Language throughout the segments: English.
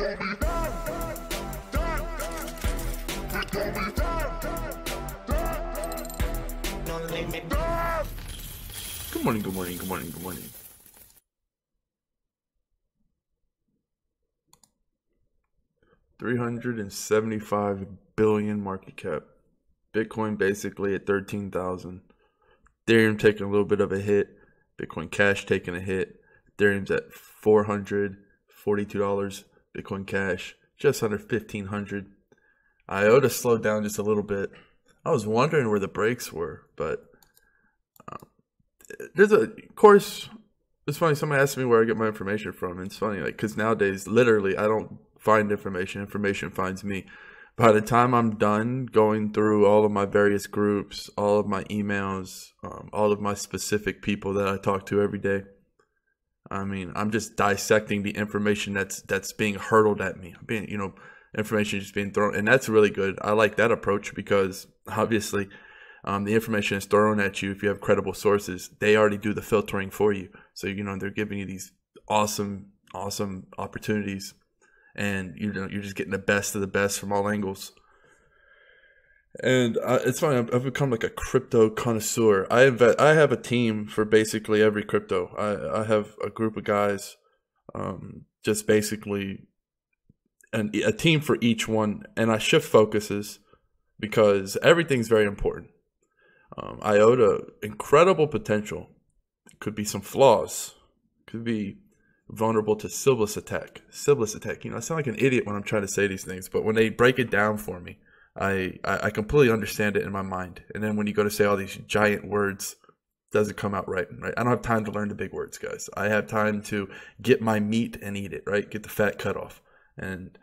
Good morning, good morning, good morning, good morning. $375 billion market cap. Bitcoin basically at 13,000. Ethereum taking a little bit of a hit. Bitcoin Cash taking a hit. Ethereum's at $442. Bitcoin Cash just under 1,500. IOTA slowed down just a little bit. I was wondering where the breaks were, but of course, it's funny. Somebody asked me where I get my information from. And it's funny, like, because nowadays, literally, I don't find information. Information finds me. By the time I'm done going through all of my various groups, all of my emails, all of my specific people that I talk to every day, I mean, I'm just dissecting the information that's being hurtled at me. Information just being thrown, and that's really good. I like that approach because obviously, the information is thrown at you. If you have credible sources, they already do the filtering for you. So they're giving you these awesome opportunities, and you're just getting the best of the best from all angles. And it's funny. I've become like a crypto connoisseur. I have a team for basically every crypto. I have a group of guys, just basically, and a team for each one. And I shift focuses because everything's very important. IOTA, incredible potential. Could be some flaws. Could be vulnerable to Sybilis attack. I sound like an idiot when I'm trying to say these things, but when they break it down for me, I completely understand it in my mind. And then when you go to say all these giant words, it doesn't come out right. I don't have time to learn the big words, guys. I have time to get my meat and eat it, right? Get the fat cut off. And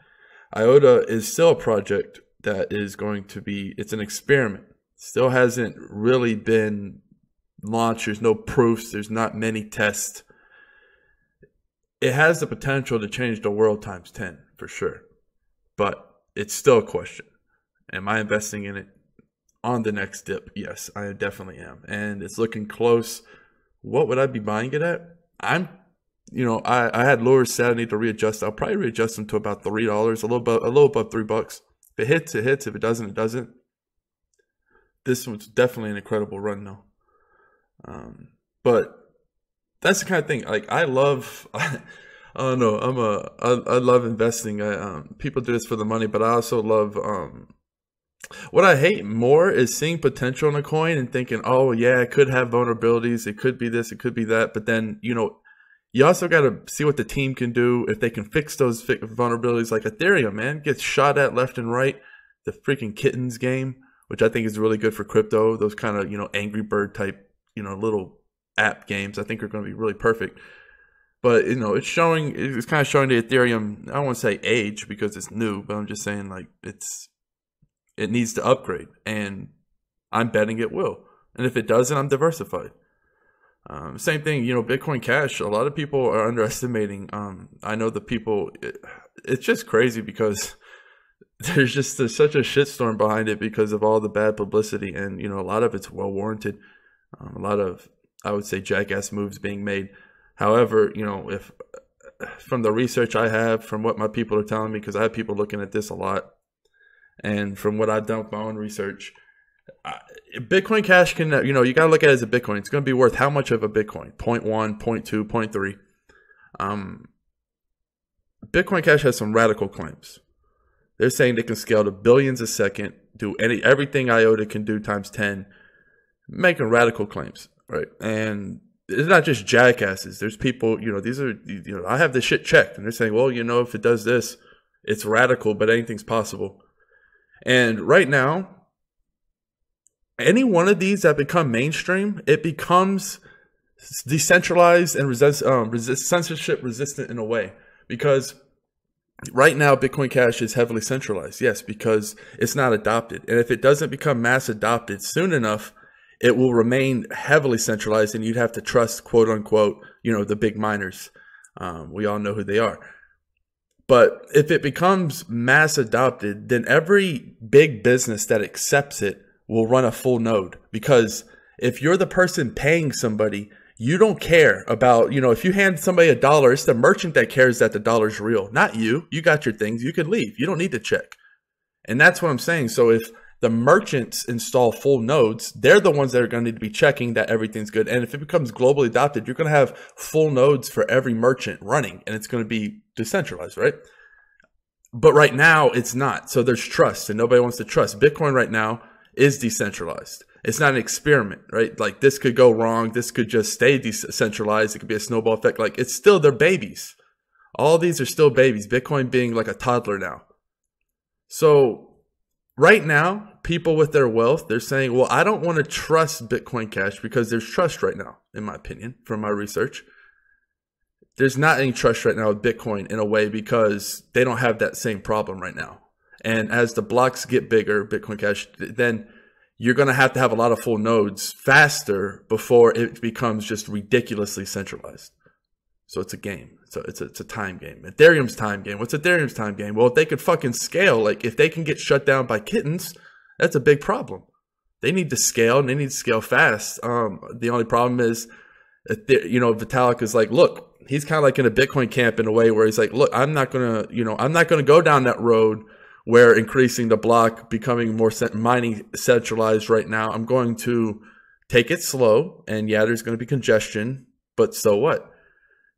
IOTA is still a project that is going to be, it's an experiment. Still hasn't really been launched. There's no proofs. There's not many tests. It has the potential to change the world times 10 for sure. But it's still a question. Am I investing in it on the next dip? Yes, I definitely am. And it's looking close. What would I be buying it at? I had lower Saturday to readjust. I'll probably readjust them to about $3, a little above $3. If it hits, it hits. If it doesn't, it doesn't. This one's definitely an incredible run, though. But that's the kind of thing. Like I love, I don't know. I love investing. People do this for the money, but I also love. What I hate more is seeing potential in a coin and thinking, oh yeah, it could have vulnerabilities. It could be this. It could be that. But then you also got to see what the team can do if they can fix those vulnerabilities. Like Ethereum, man, gets shot at left and right. The freaking kittens game, which I think is really good for crypto. Those kind of, Angry Bird type, little app games, I think are going to be really perfect. But, it's kind of showing the Ethereum, I don't want to say age because it's new, but I'm just saying like it needs to upgrade, and I'm betting it will. And if it doesn't, I'm diversified. Same thing, Bitcoin Cash, a lot of people are underestimating. I know the people, it's just crazy because there's such a shitstorm behind it because of all the bad publicity, and a lot of it's well warranted. A lot of, I would say, jackass moves being made. However, if from the research I have, from what my people are telling me, because I have people looking at this a lot, and from what I've done with my own research, Bitcoin Cash can, you got to look at it as a Bitcoin. It's going to be worth how much of a Bitcoin? 0.1, 0.2, 0.3. Bitcoin Cash has some radical claims. They're saying they can scale to billions a second, do everything IOTA can do times 10, making radical claims, right? And it's not just jackasses. There's people, these are, I have this shit checked, and they're saying, well, if it does this, it's radical, but anything's possible. And right now, any one of these that become mainstream, it becomes decentralized and censorship resistant in a way, because right now, Bitcoin Cash is heavily centralized. Yes, because it's not adopted. And if it doesn't become mass adopted soon enough, it will remain heavily centralized, and you'd have to trust, quote unquote, the big miners. We all know who they are. But if it becomes mass adopted, then every big business that accepts it will run a full node. Because if you're the person paying somebody, You don't care about, if you hand somebody $1, it's the merchant that cares that the dollar's real, not you. You got your things. You can leave. You don't need to check. And that's what I'm saying. So if the merchants install full nodes, they're the ones that are going to need to be checking that everything's good. And if it becomes globally adopted, you're going to have full nodes for every merchant running, and it's going to be decentralized, right? But right now it's not. So there's trust, and nobody wants to trust. Bitcoin right now is decentralized. It's not an experiment, right? Like, this could go wrong. This could just stay decentralized. It could be a snowball effect. Like, it's still, they're babies. All these are still babies. Bitcoin being like a toddler now. So right now, people with their wealth, they're saying, well, I don't want to trust Bitcoin Cash because there's trust right now, in my opinion, from my research. There's not any trust right now with Bitcoin in a way because they don't have that same problem right now. And as the blocks get bigger, Bitcoin Cash, then you're going to have a lot of full nodes faster before it becomes just ridiculously centralized. So it's a game. So it's a time game. Ethereum's time game. What's Ethereum's time game? Well, if they could fucking scale, like if they can get shut down by kittens, that's a big problem. They need to scale, and they need to scale fast. The only problem is, Vitalik is like, look, he's kind of like in a Bitcoin camp in a way where he's like, look, I'm not going to go down that road where increasing the block, becoming more mining centralized right now. I'm going to take it slow, and yeah, there's going to be congestion, but so what?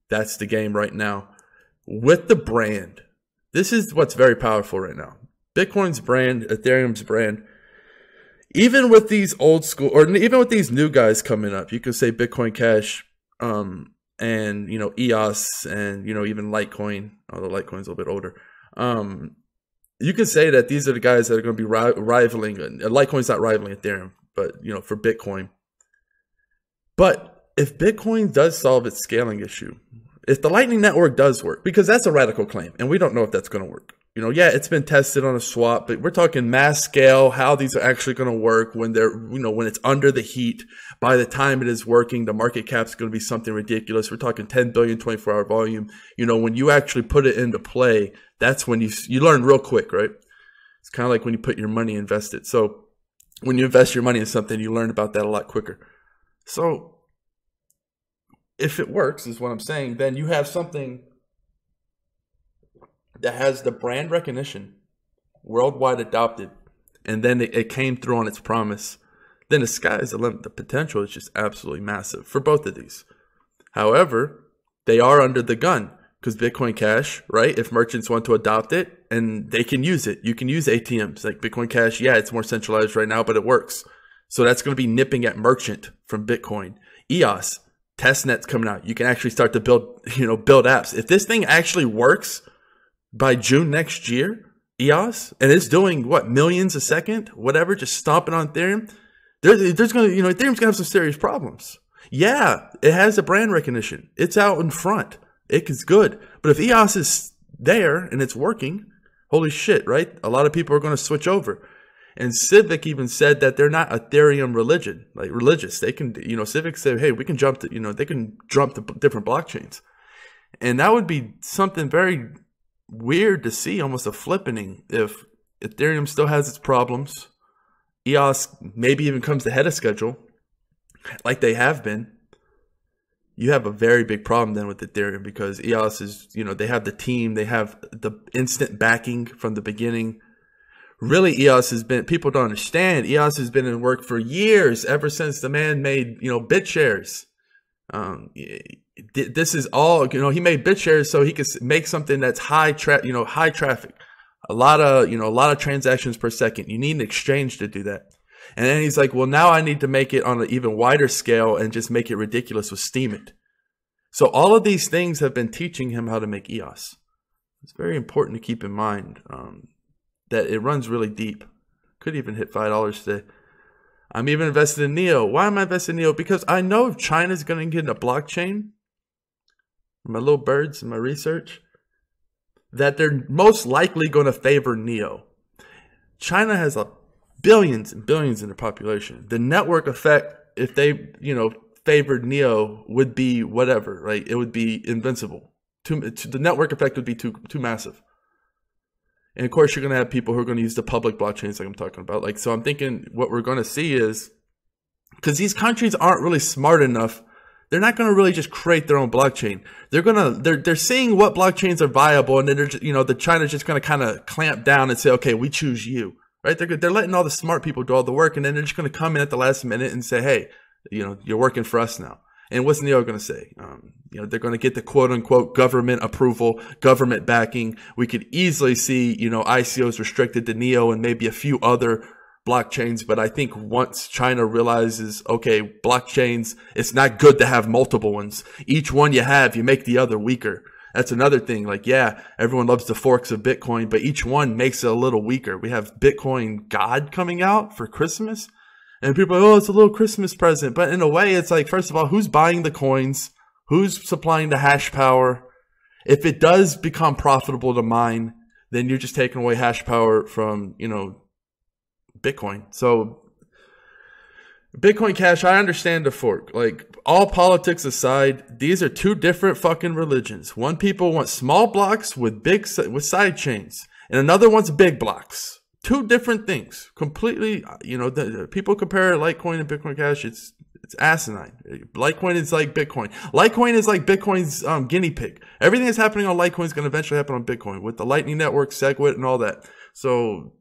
That's the game right now. With the brand, this is what's very powerful right now. Bitcoin's brand, Ethereum's brand, even with these old school, or even with these new guys coming up, you could say Bitcoin Cash, and EOS, and even Litecoin, although Litecoin's a little bit older. You can say that these are the guys that are going to be rivaling. Litecoin's not rivaling Ethereum, but for Bitcoin. But if Bitcoin does solve its scaling issue, if the Lightning Network does work, because that's a radical claim, and we don't know if that's going to work. Yeah, it's been tested on a swap, but we're talking mass scale, how these are actually going to work when they're, when it's under the heat. By the time it is working, the market cap's going to be something ridiculous. We're talking 10 billion 24-hour volume. When you actually put it into play, that's when you learn real quick, right? It's kind of like when you put your money invested. So when you invest your money in something, you learn about that a lot quicker. So if it works, is what I'm saying, then you have something that has the brand recognition, worldwide adopted, and then it came through on its promise, then the sky is the limit. The potential is just absolutely massive for both of these. However, they are under the gun because Bitcoin Cash, right? If merchants want to adopt it and they can use it, you can use ATMs like Bitcoin Cash. Yeah, it's more centralized right now, but it works. So that's going to be nipping at merchant from Bitcoin. EOS, testnet's coming out. You can actually start to build apps. If this thing actually works by June next year, EOS, and it's doing what, millions a second, whatever, just stomping on Ethereum, there's going to, Ethereum's going to have some serious problems. Yeah, it has the brand recognition. It's out in front. It is good. But if EOS is there and it's working, holy shit, right? A lot of people are going to switch over. And Civic even said that they're not Ethereum religious. They can, Civic said, hey, we can jump to, they can jump to different blockchains. And that would be something very weird to see, almost a flippening, if Ethereum still has its problems. EOS maybe even comes ahead of schedule, like they have been. You have a very big problem then with Ethereum because EOS is, they have the team, they have the instant backing from the beginning. Really, EOS has been, people don't understand, EOS has been in work for years, ever since the man made, BitShares. This is all, he made BitShares so he could make something that's high traffic, a lot of transactions per second. You need an exchange to do that. And then he's like, well, now I need to make it on an even wider scale and just make it ridiculous with Steemit. So all of these things have been teaching him how to make EOS. It's very important to keep in mind that it runs really deep. Could even hit $5 today. I'm even invested in NEO. Why am I invested in NEO? Because I know if China's going to get in a blockchain, my little birds in my research, that they're most likely going to favor NEO. China has billions and billions in their population. The network effect, if they, favored NEO, would be whatever, right? It would be invincible. The network effect would be too massive. And of course, you're going to have people who are going to use the public blockchains like I'm talking about. So I'm thinking what we're going to see is, because these countries aren't really smart enough they're not going to really just create their own blockchain. They're seeing what blockchains are viable, and then they're just, the China's just going to kind of clamp down and say, okay, we choose you, right? They're letting all the smart people do all the work, and then they're just going to come in at the last minute and say, hey, you're working for us now. And what's Neo going to say? They're going to get the quote unquote government approval, government backing. We could easily see, ICOs restricted to Neo and maybe a few other blockchains. But I think once China realizes, okay, blockchains, it's not good to have multiple ones. Each one you have, you make the other weaker. That's another thing. Like, yeah, everyone loves the forks of Bitcoin, but each one makes it a little weaker. We have Bitcoin God coming out for Christmas. And people are like, oh, it's a little Christmas present. But in a way, it's like, first of all, who's buying the coins? Who's supplying the hash power? If it does become profitable to mine, then you're just taking away hash power from, Bitcoin. So Bitcoin Cash, I understand the fork. Like, all politics aside, these are two different fucking religions. One people want small blocks with side chains, and another wants big blocks. Two different things, completely. People compare Litecoin and Bitcoin Cash. It's asinine. Litecoin is like Bitcoin. Litecoin is like Bitcoin's guinea pig. Everything that's happening on Litecoin is going to eventually happen on Bitcoin with the Lightning Network, SegWit, and all that. So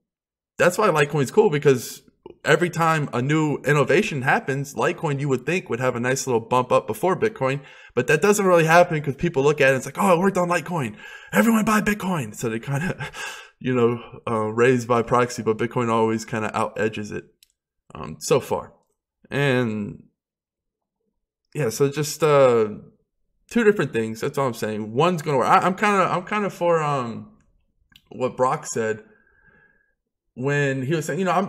that's why Litecoin is cool, because every time a new innovation happens, Litecoin, you would think, would have a nice little bump up before Bitcoin, but that doesn't really happen because people look at it and it's like, oh, it worked on Litecoin. Everyone buy Bitcoin. So they kind of raised by proxy, but Bitcoin always kind of out edges it so far. And yeah, so just two different things. That's all I'm saying. One's gonna work. I'm kind of for what Brock said when he was saying, I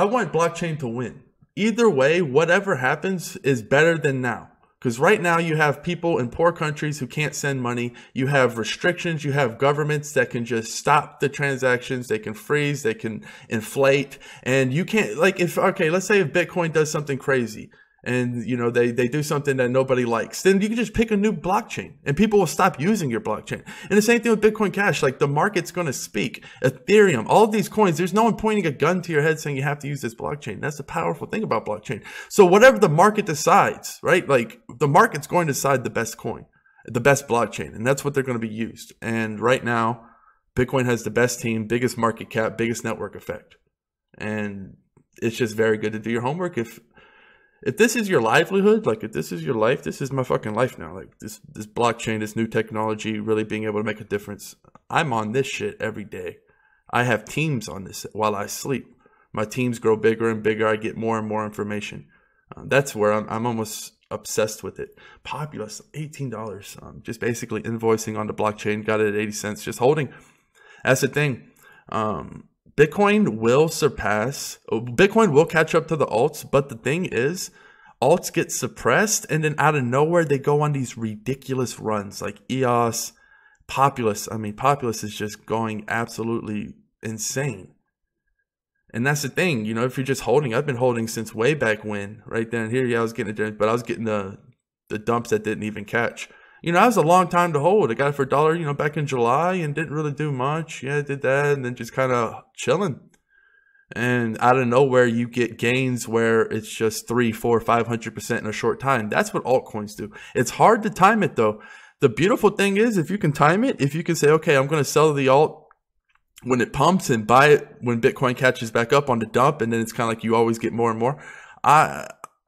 want blockchain to win. Either way, whatever happens is better than now. Because right now you have people in poor countries who can't send money. You have restrictions. You have governments that can just stop the transactions. They can freeze. They can inflate. And you can't, let's say if Bitcoin does something crazy and, they do something that nobody likes, then you can just pick a new blockchain and people will stop using your blockchain. And the same thing with Bitcoin Cash. Like, the market's going to speak. Ethereum, all of these coins, there's no one pointing a gun to your head saying you have to use this blockchain. That's the powerful thing about blockchain. So whatever the market decides, right? Like, the market's going to decide the best coin, the best blockchain, and that's what they're going to be used. And right now, Bitcoin has the best team, biggest market cap, biggest network effect. And it's just very good to do your homework. If this is your livelihood, like if this is your life, this is my fucking life now. Like this blockchain, this new technology, really being able to make a difference. I'm on this shit every day. I have teams on this while I sleep. My teams grow bigger and bigger. I get more and more information. That's where I'm almost obsessed with it. Populous, $18. Just basically invoicing on the blockchain. Got it at 80 cents. Just holding. That's the thing. Bitcoin will catch up to the alts, but the thing is, alts get suppressed, and then out of nowhere, they go on these ridiculous runs, like EOS, Populous. I mean, Populous is just going absolutely insane. And that's the thing, if you're just holding, I've been holding since way back when, right there and here, yeah, I was getting it, but I was getting the dumps that didn't even catch. That was a long time to hold. I got it for $1, back in July and didn't really do much. Yeah, I did that and then just kind of chilling. And out of nowhere, you get gains where it's just 3, 4, 500% in a short time. That's what altcoins do. It's hard to time it though. The beautiful thing is, if you can time it, if you can say, okay, I'm going to sell the alt when it pumps and buy it when Bitcoin catches back up on the dump, and then it's kind of like you always get more and more.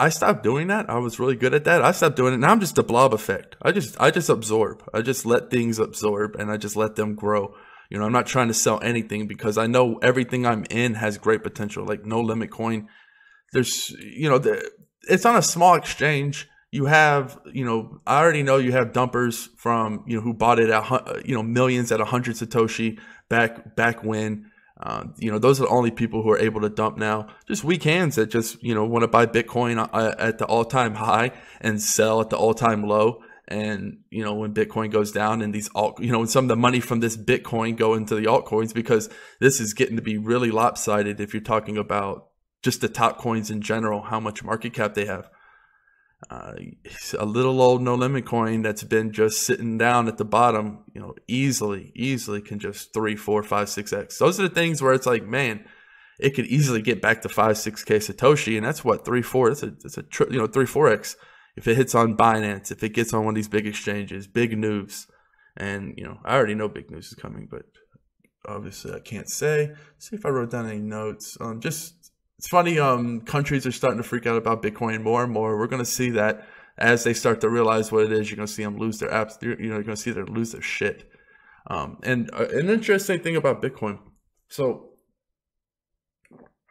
I stopped doing that. I was really good at that. I stopped doing it. Now I'm just a blob effect. I just absorb. I just let things absorb and I just let them grow. I'm not trying to sell anything because I know everything I'm in has great potential. Like No Limit Coin. There's, it's on a small exchange. You have, I already know you have dumpers from, who bought it at, millions at 100 Satoshi back when. Those are the only people who are able to dump now. Just weak hands that just, want to buy Bitcoin at the all-time high and sell at the all-time low. And, when Bitcoin goes down and these when some of the money from this Bitcoin go into the altcoins, because this is getting to be really lopsided if you're talking about just the top coins in general, how much market cap they have. A little old No Limit Coin that's been just sitting down at the bottom, easily can just 3, 4, 5, 6x. Those are the things where it's like, man, it could easily get back to 5, 6K Satoshi, and that's what 3, 4. That's a 3, 4x. If it hits on Binance, if it gets on one of these big exchanges, big news, and I already know big news is coming, but obviously I can't say. Let's see if I wrote down any notes. It's funny. Countries are starting to freak out about Bitcoin more and more. We're going to see that as they start to realize what it is. You're going to see them lose their apps. You're going to see them lose their shit. And an interesting thing about Bitcoin,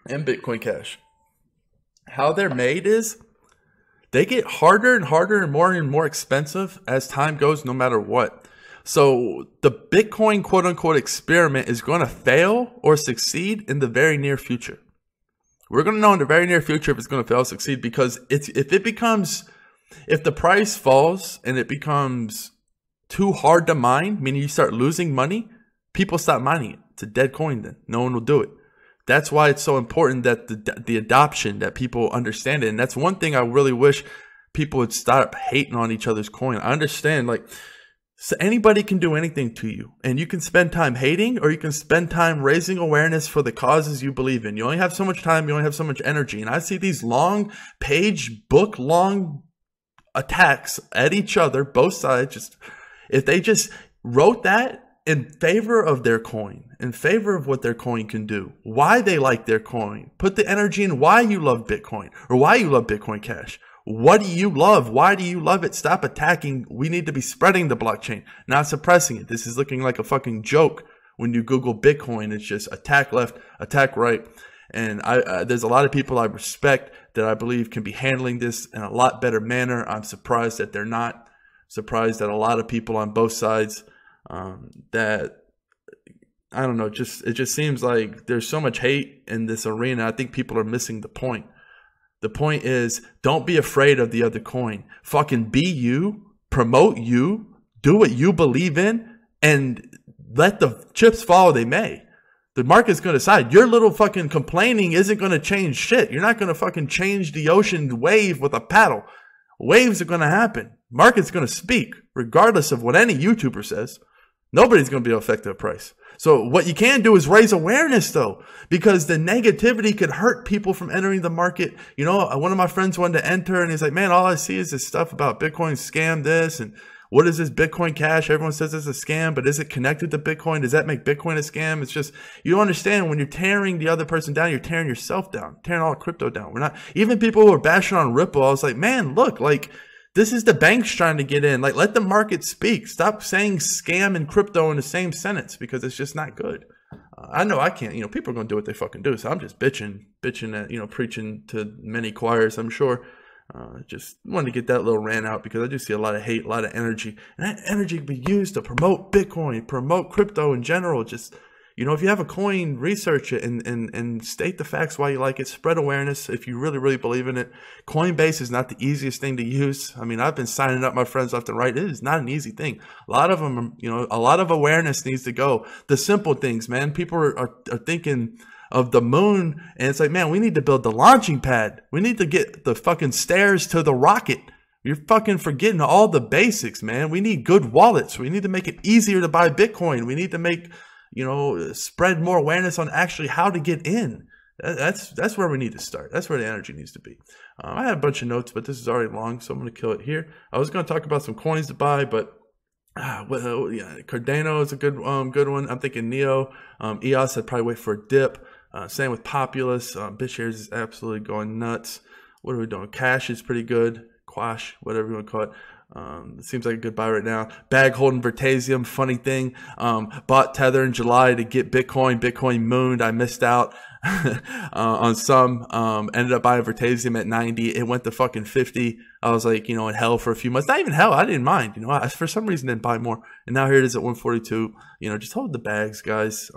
and Bitcoin Cash, how they're made is they get harder and harder and more expensive as time goes, no matter what. So the Bitcoin quote unquote experiment is going to fail or succeed in the very near future. We're going to know in the very near future if it's going to fail or succeed, because if the price falls and it becomes too hard to mine, meaning you start losing money, people stop mining it. It's a dead coin then. No one will do it. That's why it's so important that the adoption, that people understand it. And that's one thing I really wish people would stop hating on each other's coin. I understand, so anybody can do anything to you, and you can spend time hating, or you can spend time raising awareness for the causes you believe in. You only have so much time. You only have so much energy. And I see these long page, book long attacks at each other, both sides. If they just wrote that in favor of their coin, in favor of what their coin can do, why they like their coin, put the energy in why you love Bitcoin or why you love Bitcoin Cash. What do you love? Why do you love it? Stop attacking. We need to be spreading the blockchain, not suppressing it. This is looking like a fucking joke. When you Google Bitcoin, it's just attack left, attack right. And there's a lot of people I respect that I believe can be handling this in a lot better manner. I'm surprised that they're not. Surprised that a lot of people on both sides, that, I don't know, it just seems like there's so much hate in this arena. I think people are missing the point. The point is, don't be afraid of the other coin. Fucking be you, promote you, do what you believe in, and let the chips fall they may. The market's going to decide. Your little fucking complaining isn't going to change shit. You're not going to fucking change the ocean wave with a paddle. Waves are going to happen. Market's going to speak, regardless of what any YouTuber says. Nobody's going to be able to affect their price. So what you can do is raise awareness, though, because the negativity could hurt people from entering the market. One of my friends wanted to enter, and he's like, man, all I see is this stuff about Bitcoin scam this, and what is this Bitcoin Cash? Everyone says it's a scam, but is it connected to Bitcoin? Does that make Bitcoin a scam? It's just, you don't understand, when you're tearing the other person down, you're tearing yourself down, tearing all crypto down. We're not, even people who are bashing on Ripple, I was like, man, look, this is the banks trying to get in. Let the market speak. Stop saying scam and crypto in the same sentence, because it's just not good. I know I can't. People are going to do what they fucking do. So I'm just bitching at, preaching to many choirs, I'm sure. Just wanted to get that little rant out, because I do see a lot of hate, a lot of energy. And that energy can be used to promote Bitcoin, promote crypto in general. Just, if you have a coin, research it and state the facts why you like it. Spread awareness if you really, really believe in it. Coinbase is not the easiest thing to use. I mean, I've been signing up my friends left and right. It is not an easy thing. A lot of them, a lot of awareness needs to go. The simple things, man. People are thinking of the moon, and it's like, man, we need to build the launching pad. We need to get the fucking stairs to the rocket. You're fucking forgetting all the basics, man. We need good wallets. We need to make it easier to buy Bitcoin. We need to make, spread more awareness on actually how to get in. That's where we need to start. That's where the energy needs to be. I had a bunch of notes, but this is already long, so I'm going to kill it here. I was going to talk about some coins to buy, but Cardano is a good one. I'm thinking Neo. EOS, I'd probably wait for a dip. Same with Populous. BitShares is absolutely going nuts. What are we doing? Cash is pretty good. Quash, whatever you want to call it. It seems like a good buy right now. Bag holding Vertasium, funny thing. Bought Tether in July to get Bitcoin. Bitcoin mooned. I missed out on some. Ended up buying Vertasium at 90. It went to fucking 50. I was like, in hell for a few months. Not even hell. I didn't mind. I for some reason didn't buy more. And now here it is at 142. Just hold the bags, guys.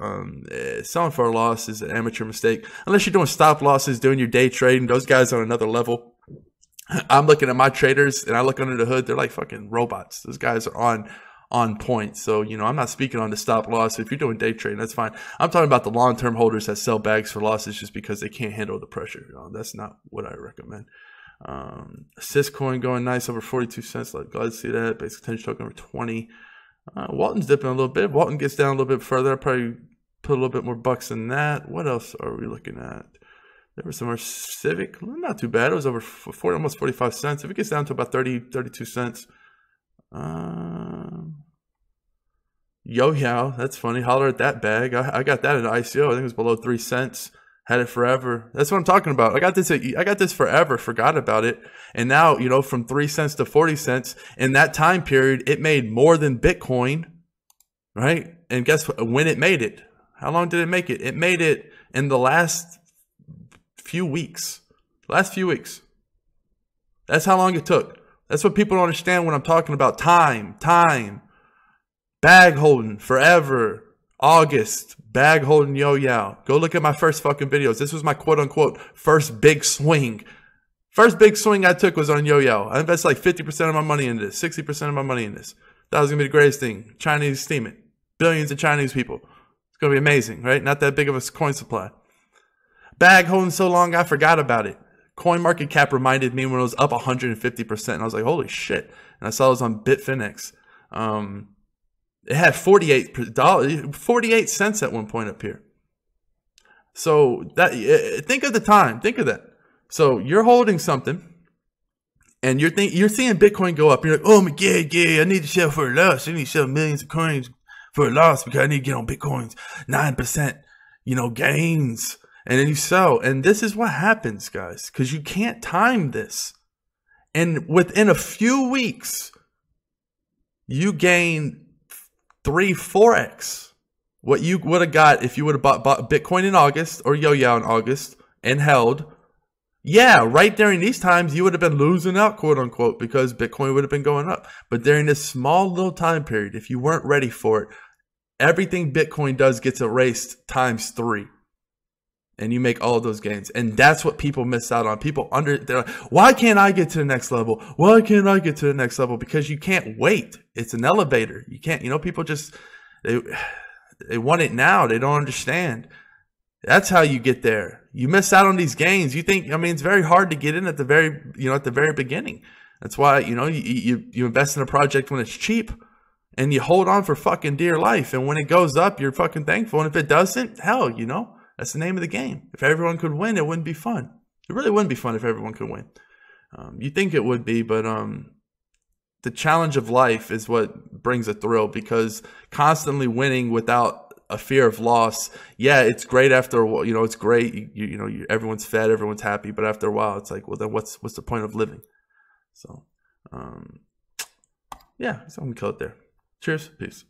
Selling for a loss is an amateur mistake. Unless you're doing stop losses, doing your day trading. Those guys are on another level. I'm looking at my traders, and I look under the hood. They're like fucking robots. Those guys are on point. So, I'm not speaking on the stop loss. If you're doing day trading, that's fine. I'm talking about the long-term holders that sell bags for losses just because they can't handle the pressure. That's not what I recommend. Syscoin going nice, over 42 cents. Glad to see that. Basic attention token over 20. Walton's dipping a little bit. Walton gets down a little bit further. I'll probably put a little bit more bucks in that. What else are we looking at? There was somewhere Civic, not too bad. It was over 40, almost 45 cents. If it gets down to about 30, 32 cents. Yo, that's funny. Holler at that bag. I got that at ICO. I think it was below 3 cents. Had it forever. That's what I'm talking about. I got this forever. Forgot about it. And now, you know, from 3 cents to 40 cents in that time period, it made more than Bitcoin, right? And guess what? When it made it, how long did it make it? It made it in the last few weeks. Last few weeks. That's how long it took. That's what people don't understand when I'm talking about time. Bag holding forever. August. Bag holding yo-yo. Go look at my first fucking videos. This was my quote unquote first big swing. First big swing I took was on yo-yo. I invested like 50% of my money into this. 60% of my money in this. That was going to be the greatest thing. Chinese steam it. Billions of Chinese people. It's going to be amazing, right? Not that big of a coin supply. Bag holding so long I forgot about it. CoinMarketCap reminded me when it was up 150%. And I was like, holy shit. And I saw it was on Bitfinex. It had 48 cents at one point up here. So that, think of the time. Think of that. So you're holding something and you're seeing Bitcoin go up. You're like, oh my God, yeah, I need to sell for a loss. I need to sell millions of coins for a loss because I need to get on Bitcoin's 9%, you know, gains. And then you sell. And this is what happens, guys, because you can't time this. And within a few weeks, you gain 3-4x what you would have got if you would have bought Bitcoin in August or yo-yo in August and held. Yeah, right during these times, you would have been losing out, quote unquote, because Bitcoin would have been going up. But during this small little time period, if you weren't ready for it, everything Bitcoin does gets erased times 3. And you make all of those gains. And that's what people miss out on. They're like, why can't I get to the next level? Why can't I get to the next level? Because you can't wait. It's an elevator. You can't, you know, people just, they want it now. They don't understand. That's how you get there. You miss out on these gains. You think, I mean, it's very hard to get in at the very beginning. That's why, you know, you invest in a project when it's cheap and you hold on for fucking dear life. And when it goes up, you're fucking thankful. And if it doesn't, hell, you know. That's the name of the game. If everyone could win, it wouldn't be fun. It really wouldn't be fun if everyone could win. You think it would be, but the challenge of life is what brings a thrill, because constantly winning without a fear of loss, yeah, it's great after a while. You know, it's great. You know, everyone's fed, everyone's happy, but after a while, it's like, well, then what's the point of living? So, yeah, so I'm gonna kill it there. Cheers, peace.